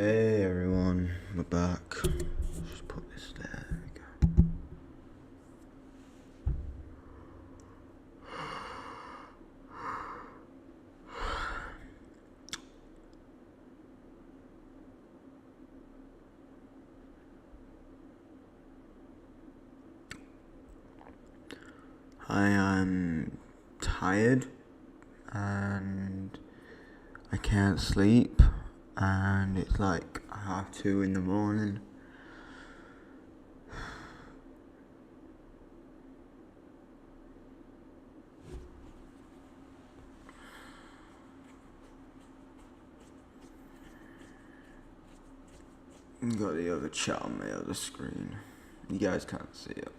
Hey everyone, we're back. Just put this there. There we go. I'm tired and I can't sleep, and it's like 2:30 in the morning. Got the other chat on my other screen. You guys can't see it.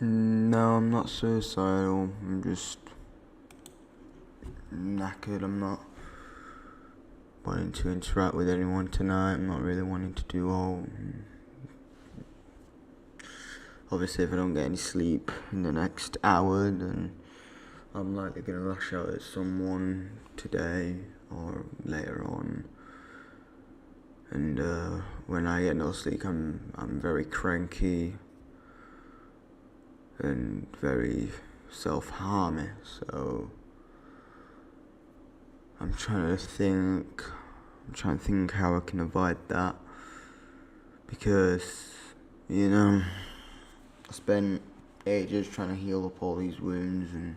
No, I'm not suicidal. I'm just knackered. I'm not wanting to interact with anyone tonight. I'm not really wanting to do all. Obviously, if I don't get any sleep in the next hour, then I'm likely gonna lash out at someone today or later on. And when I get no sleep, I'm very cranky and very self-harming. So I'm trying to think how I can avoid that, because I spent ages trying to heal up all these wounds, and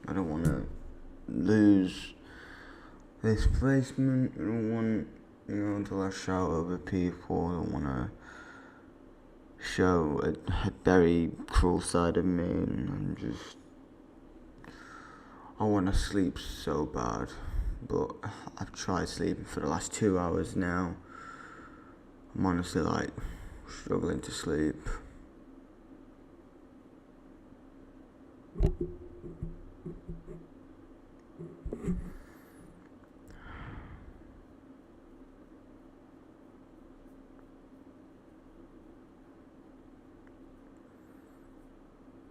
I don't want to lose this placement. I don't want to lash out over people. I don't want to show a very cruel side of me, and I want to sleep so bad, but I've tried sleeping for the last 2 hours now. I'm honestly struggling to sleep.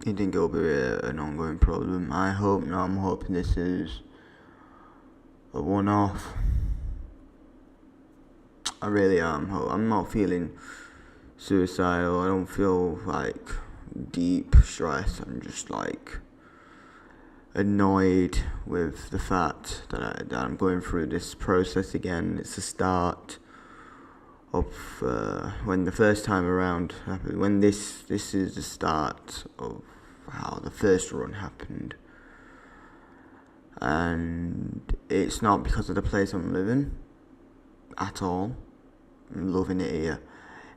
You think it'll be an ongoing problem? I hope not. I'm hoping this is a one-off. I really am. I'm not feeling suicidal. I don't feel deep stress. I'm just annoyed with the fact that I'm going through this process again. It's the start of when the first time around happened. When this is the start of how the first run happened, and it's not because of the place I'm living at all. I'm loving it here.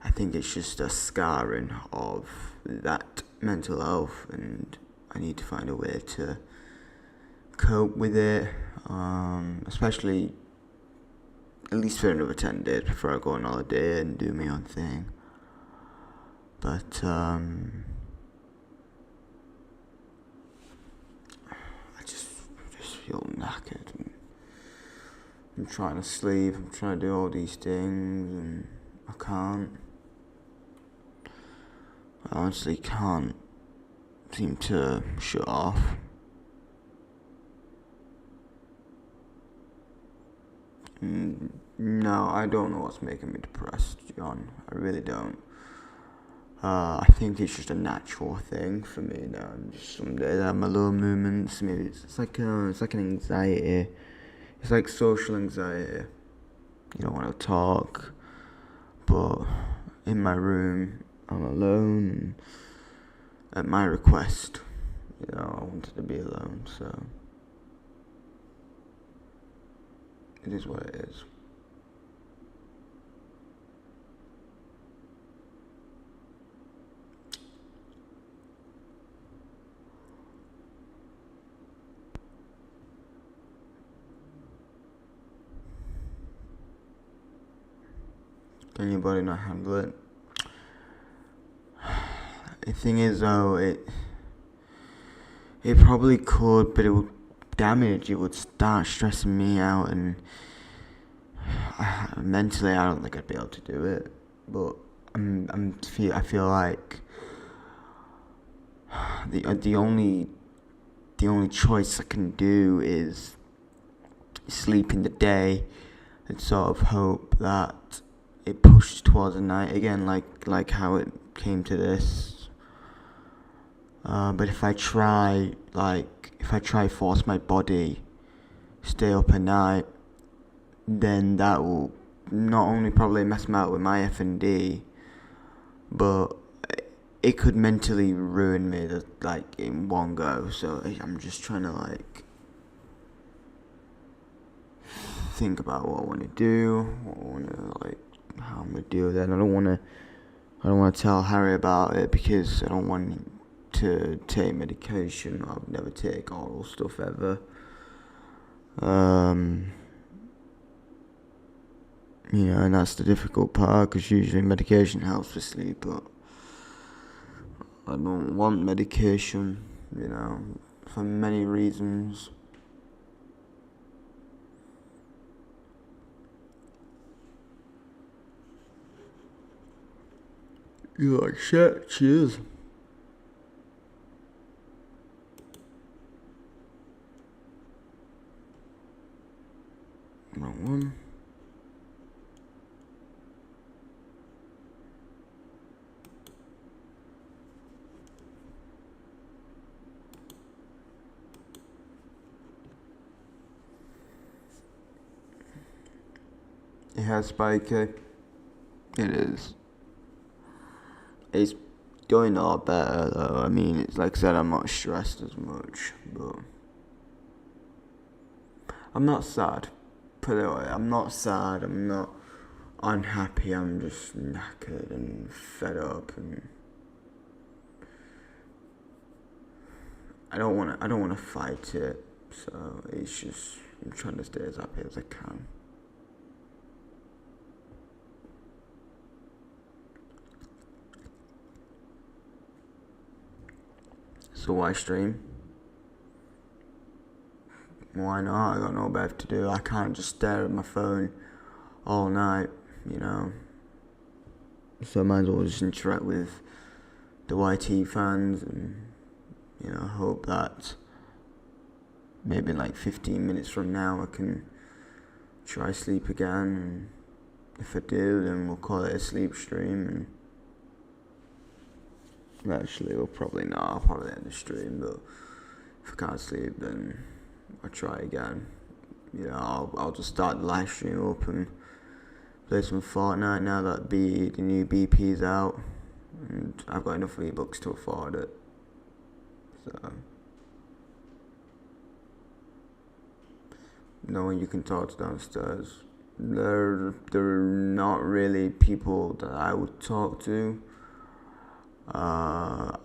I think it's just a scarring of that mental health, and I need to find a way to cope with it, especially at least for another 10 days before I go on holiday and do my own thing. But I just feel knackered. I'm trying to sleep, I'm trying to do all these things, and I can't. I honestly can't seem to shut off. No, I don't know what's making me depressed, John. I really don't. I think it's just a natural thing for me now. Some days I have my low moments. Maybe it's like an anxiety. It's like social anxiety. You don't want to talk, but in my room, I'm alone. And at my request, I wanted to be alone. So it is what it is. Can your body not handle it? The thing is, though, it probably could, but it would damage, it would start stressing me out, and mentally, I don't think I'd be able to do it. But I feel like the only choice I can do is sleep in the day and sort of hope that it pushes towards the night again, like how it came to this. But if I try force my body stay up at night, then that will not only probably mess me out with my F&D, but it could mentally ruin me like in one go. So I'm just trying to like think about what I want to do, how I'm gonna deal with it. I don't want to tell Harry about it because I don't want him to take medication. I've never take oral stuff ever. And that's the difficult part, because usually medication helps with sleep, but I don't want medication, for many reasons. You like shit? Cheers. Wrong one. It has spiky. It is. It's going a lot better though. I mean, it's like I said, I'm not stressed as much, but I'm not sad. Put it away. I'm not sad. I'm not unhappy. I'm just knackered and fed up, and I don't want to fight it. So it's just I'm trying to stay as happy as I can. So why stream? Why not? I got no better to do. I can't just stare at my phone all night, So I might as well just interact with the YT fans and, hope that maybe in like 15 minutes from now I can try sleep again. And if I do, then we'll call it a sleep stream. And actually, I'll probably end the stream, but if I can't sleep, then I'll try again. I'll just start the live stream up and play some Fortnite now that the new BP's out, and I've got enough V-Bucks to afford it. So, no one you can talk to downstairs. They're not really people that I would talk to. I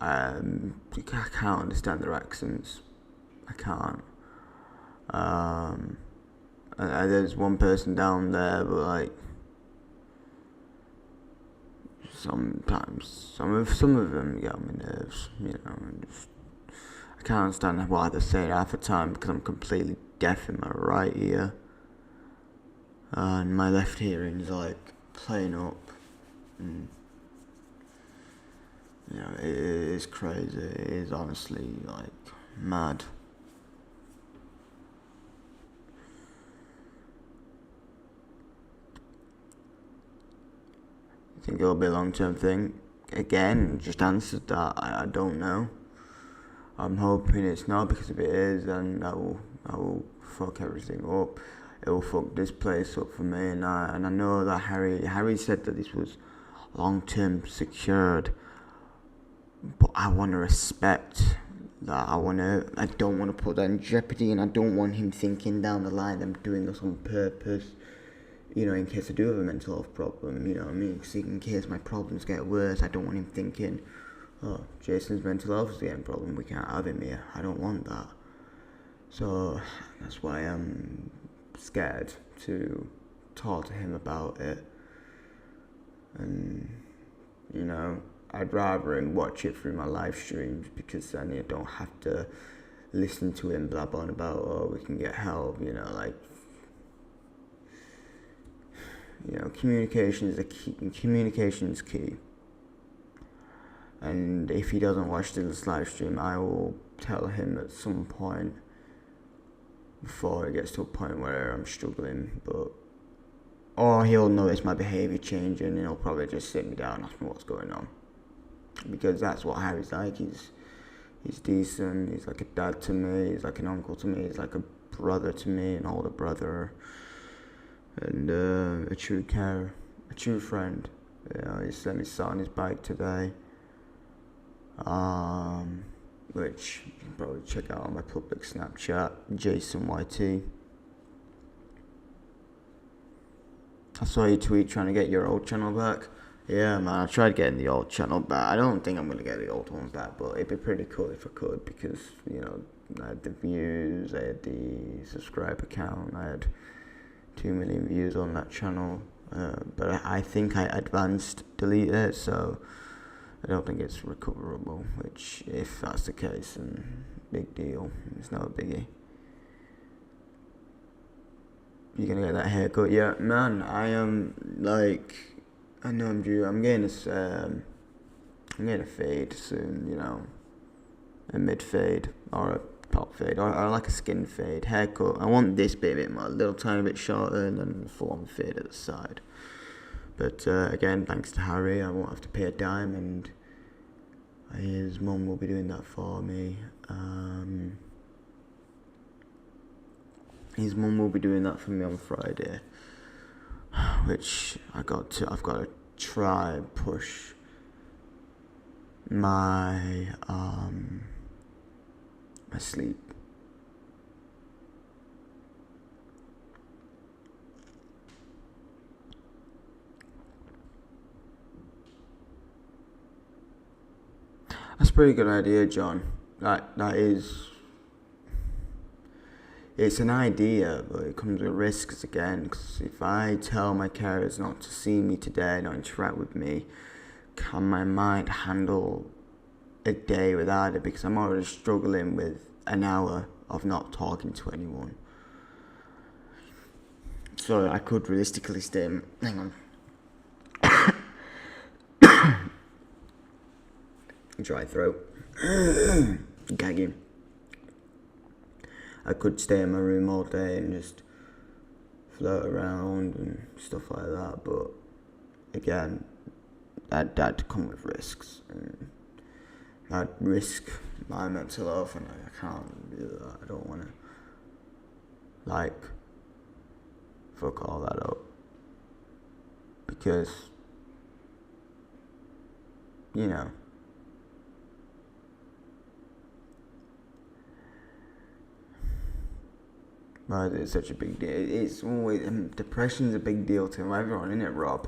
can't understand their accents. I can't. There's one person down there, but like sometimes some of them get on my nerves. I can't understand why they say it half the time, because I'm completely deaf in my right ear, and my left hearing is like playing up. And, it is crazy. It is honestly like mad. I think it'll be a long-term thing. Again, just answered that. I don't know. I'm hoping it's not, because if it is, then I will fuck everything up. It will fuck this place up for me, and I know that Harry said that this was long-term secured, but I want to respect that. I don't want to put that in jeopardy, and I don't want him thinking down the line I'm doing this on purpose. In case I do have a mental health problem, what I mean? Because in case my problems get worse, I don't want him thinking, oh, Jason's mental health is getting a problem, we can't have him here. I don't want that. So that's why I'm scared to talk to him about it. And, I'd rather him watch it through my live streams, because then I don't have to listen to him blab on about, oh, we can get help, like, communication is key. Communication is key. And if he doesn't watch this live stream, I will tell him at some point before it gets to a point where I'm struggling, or he'll notice my behaviour changing and he'll probably just sit me down and ask me what's going on. Because that's what Harry's like. He's decent, he's like a dad to me, he's like an uncle to me, he's like a brother to me, an older brother, and a true carer, a true friend. He's let me sit on his bike today, which you can probably check out on my public Snapchat, JasonYT. I saw you tweet trying to get your old channel back. Yeah, man, I tried getting the old channel back. I don't think I'm going to get the old one back, but it'd be pretty cool if I could, because, I had the views, I had the subscriber count, I had 2 million views on that channel, but I think I advanced deleted it, so I don't think it's recoverable, which, if that's the case, then big deal. It's not a biggie. You gonna get that haircut? Yeah, man, I am, I know I'm due. I'm getting a fade soon, a mid fade or a top fade or like a skin fade haircut. I want this bit a bit more, a little tiny bit shorter, and then a full on fade at the side. But again, thanks to Harry, I won't have to pay a dime, and his mum will be doing that for me. His mum will be doing that for me on Friday, which I've got to try and push my my sleep. That's a pretty good idea, John. That is. It's an idea, but it comes with risks again. Because if I tell my carers not to see me today, not interact with me, can my mind handle a day without it? Because I'm already struggling with an hour of not talking to anyone. So I could realistically stay. Hang on. Dry throat. Gagging. I could stay in my room all day and just float around and stuff like that, but again, that'd come with risks, and I'd risk my mental health, and I can't do that. I don't want to, fuck all that up, because, but it's such a big deal. It's always, depression's a big deal to everyone, isn't it, Rob?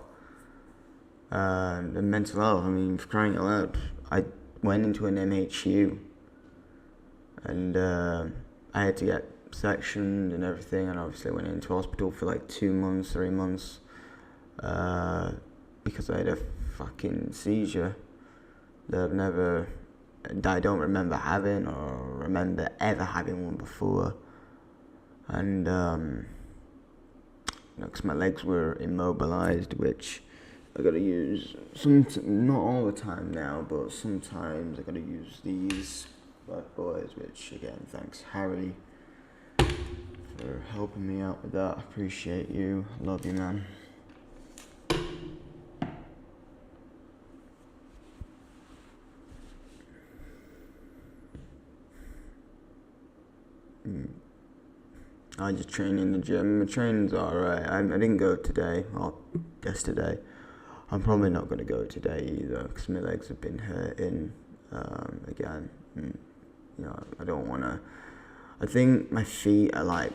And mental health, for crying out loud. I went into an MHU, and I had to get sectioned and everything, and obviously went into hospital for 2 months, 3 months, because I had a fucking seizure that I don't remember having, or remember ever having one before. And, because my legs were immobilized, which I gotta use, not all the time now, but sometimes I gotta use these bad boys, which, again, thanks Harry for helping me out with that. I appreciate you. Love you, man. I just train in the gym. My training's alright. I didn't go today, or yesterday. I'm probably not going to go today either, because my legs have been hurting again. And, I don't want to. I think my feet are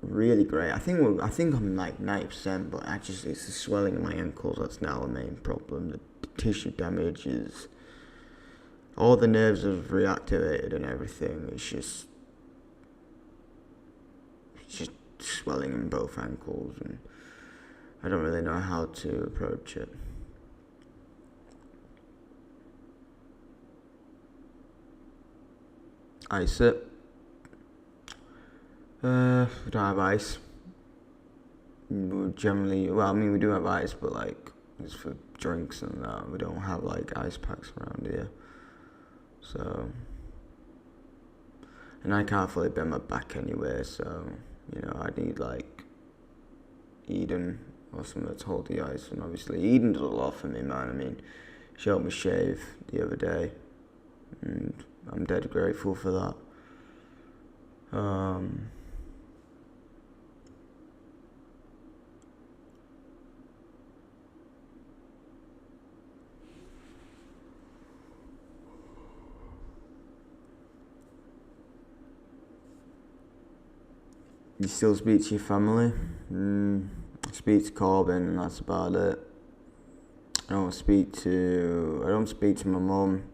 really great. I think I'm 90%, but actually it's the swelling in my ankles that's now the main problem. The tissue damage is, all the nerves have reactivated and everything. It's just swelling in both ankles, and I don't really know how to approach it. Ice it. We don't have ice. We generally, well, I mean, we do have ice, but like, it's for drinks and that. We don't have like ice packs around here. So, and I can't fully bend my back anyway, so, you know, I need like Eden or something to hold the ice. And obviously, Eden does a lot for me, man. I mean, she helped me shave the other day, and I'm dead grateful for that. You still speak to your family? I speak to Corbin, and that's about it. I don't speak to my mum.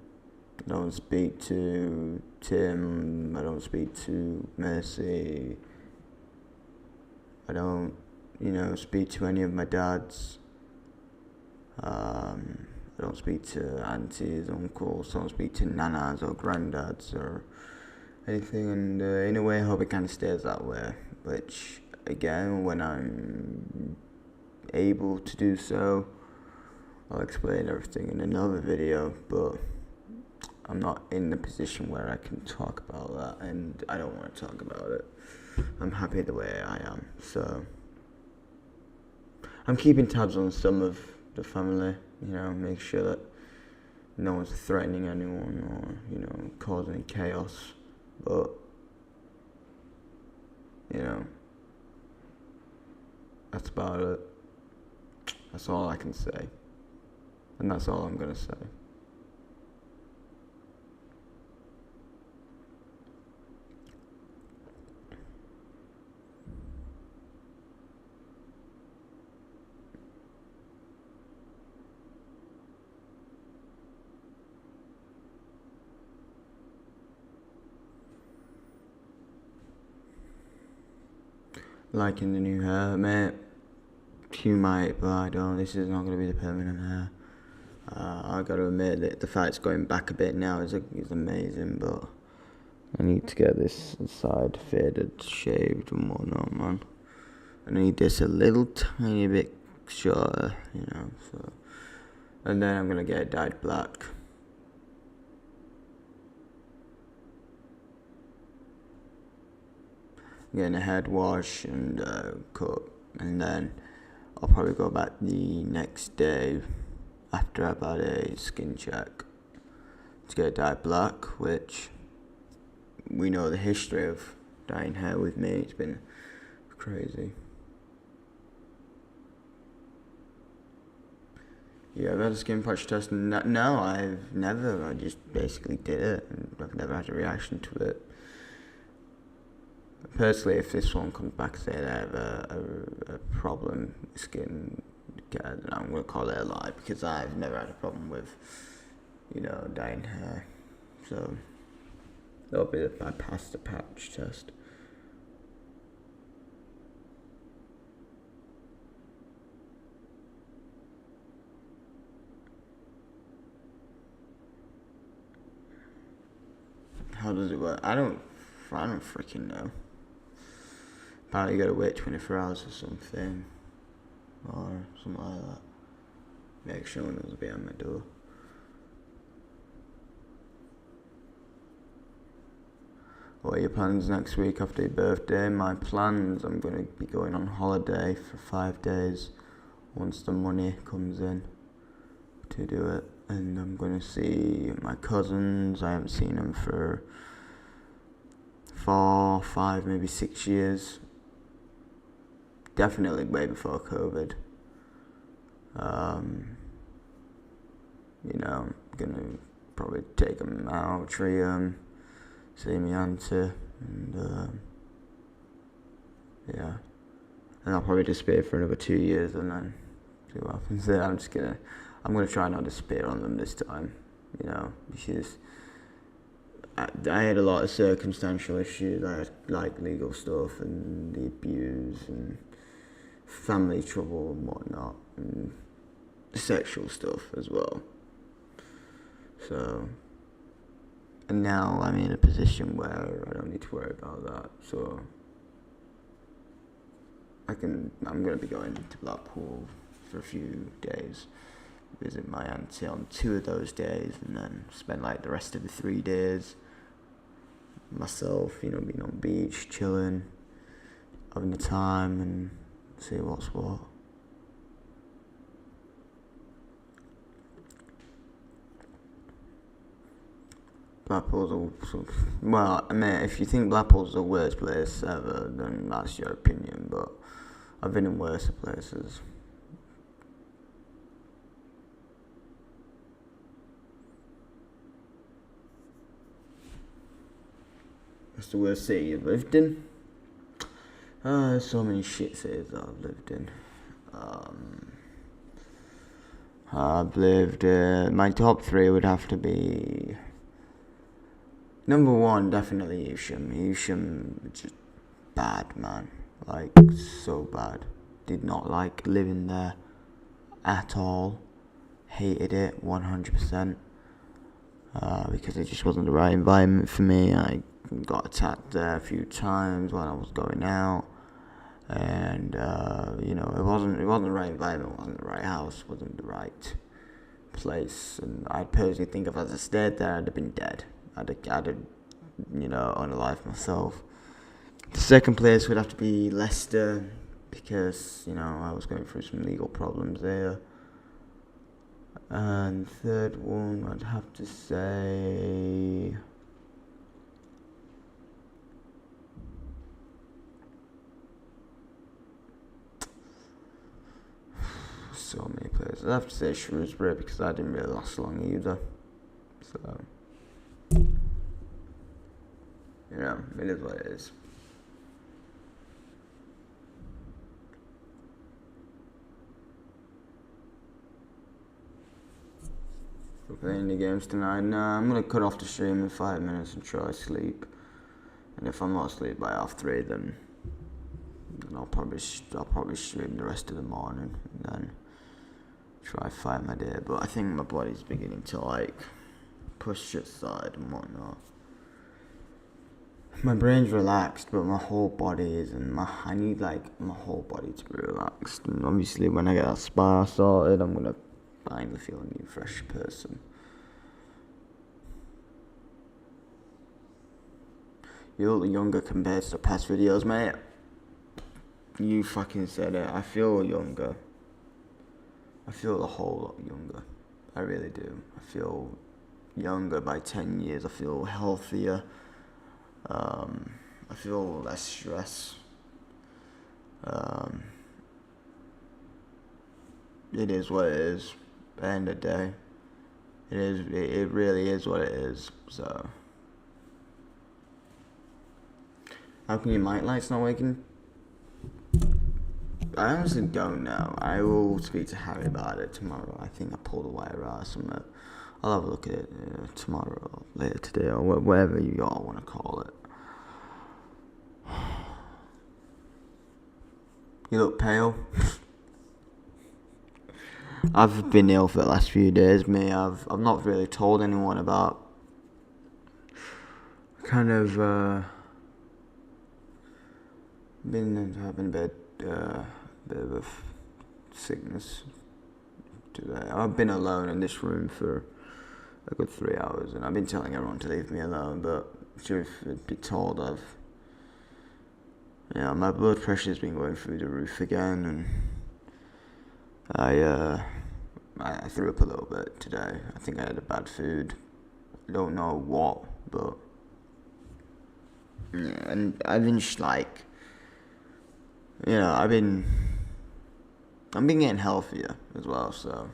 I don't speak to Tim. I don't speak to Mercy. I don't, speak to any of my dads. I don't speak to aunties, uncles. I don't speak to nanas or granddads or anything. And in a way, I hope it kind of stays that way. Which, again, when I'm able to do so, I'll explain everything in another video. But I'm not in the position where I can talk about that, and I don't want to talk about it. I'm happy the way I am. So I'm keeping tabs on some of the family, make sure that no one's threatening anyone or, causing chaos. But, that's about it. That's all I can say. And that's all I'm going to say. Liking the new hair, mate. You might, but I don't. This is not going to be the permanent hair. I got to admit that the fact it's going back a bit now is amazing, but I need to get this side faded, shaved and whatnot, man. I need this a little tiny bit shorter, so. And then I'm going to get it dyed black. Getting a head wash and cut, and then I'll probably go back the next day after I've had a skin check to get it dyed black, which we know the history of dyeing hair with me. It's been crazy. Yeah, I've had a skin patch test. No, I've never. I just basically did it, and I've never had a reaction to it. Personally, if this one comes back and say they have a problem with skin care, then I'm going to call it a lie, because I've never had a problem with, dyeing hair. So, that'll be if I pass the patch test. How does it work? I don't freaking know. Apparently you gotta wait 24 hours or something. Or something like that. Make sure no one's behind my door. What are your plans next week after your birthday? My plans, I'm going to be going on holiday for 5 days once the money comes in to do it. And I'm going to see my cousins. I haven't seen them for 4, 5, maybe 6 years. Definitely way before COVID. I'm gonna probably take them out, treat them, see my auntie, and yeah. And I'll probably disappear for another 2 years, and then see what happens there. I'm gonna try not to disappear on them this time, because I had a lot of circumstantial issues. I had like legal stuff and the abuse and family trouble and whatnot, and sexual stuff as well. So, and now I'm in a position where I don't need to worry about that. So, I'm gonna be going to Blackpool for a few days, visit my auntie on 2 of those days, and then spend like the rest of the 3 days myself, being on the beach, chilling, having the time, and see what's what. Well, I mean, if you think Blackpool's the worst place ever, then that's your opinion, but I've been in worse places. What's the worst city you've lived in? There's so many shit cities that I've lived in. I've lived, my top 3 would have to be, number 1, definitely Evesham. Evesham, just bad, man. Like, so bad. Did not like living there at all. Hated it 100%. Because it just wasn't the right environment for me. I got attacked there a few times when I was going out. And, it wasn't the right environment, it wasn't the right house, it wasn't the right place. And I personally think if I had stayed there, I'd have been dead. I'd have unalived myself. The second place would have to be Leicester, because, I was going through some legal problems there. And third one, I'd have to say, so many places. I'd have to say Shrewsbury, because I didn't really last long either. So, it is what it is. We're playing the games tonight. Nah, I'm gonna cut off the stream in 5 minutes and try to sleep. And if I'm not asleep by 3:30, then I'll probably stream the rest of the morning and then try to fight my day. But I think my body's beginning to like push shit aside and whatnot. My brain's relaxed, but my whole body isn't. I need like my whole body to be relaxed. And obviously, when I get that spa sorted, I'm gonna finally feel a new, fresh person. You look younger compared to the past videos, mate. You fucking said it. I feel younger. I feel a whole lot younger. I really do. I feel younger by 10 years. I feel healthier. I feel less stress. It is what it is. At the end of the day, it really is what it is. So, how come your mic light's not working? I honestly don't know. I will speak to Harry about it tomorrow. I think I pulled a wire out or something. I'll have a look at it tomorrow, or later today, or whatever you all want to call it. You look pale. I've been ill for the last few days, mate. I've not really told anyone about kind of been having a bit of a sickness today. I've been alone in this room for a good 3 hours, and I've been telling everyone to leave me alone, but truth be told, my blood pressure's been going through the roof again, and I threw up a little bit today. I think I had a bad food. I don't know what, but yeah, and I've been just like, I've been getting healthier as well, so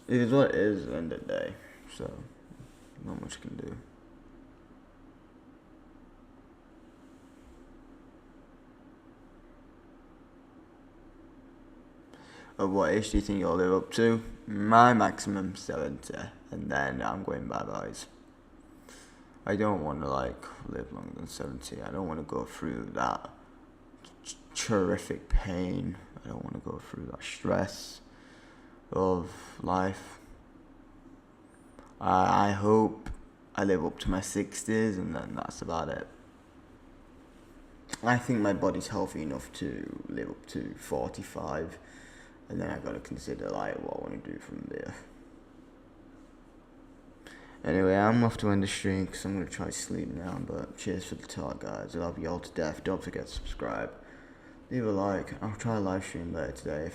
it is what it is at the end of the day, so not much I can do. Of what age do you think you'll live up to? My maximum 70, and then I'm going bye-byes. I don't want to live longer than 70. I don't want to go through that terrific pain. I don't want to go through that stress of life. I hope I live up to my 60s, and then that's about it. I think my body's healthy enough to live up to 45, and then I gotta consider like what I want to do from there. Anyway, I'm off to end the stream because I'm gonna try to sleep now. But cheers for the talk, guys. I love you all to death. Don't forget to subscribe, leave a like. I'll try a live stream later today.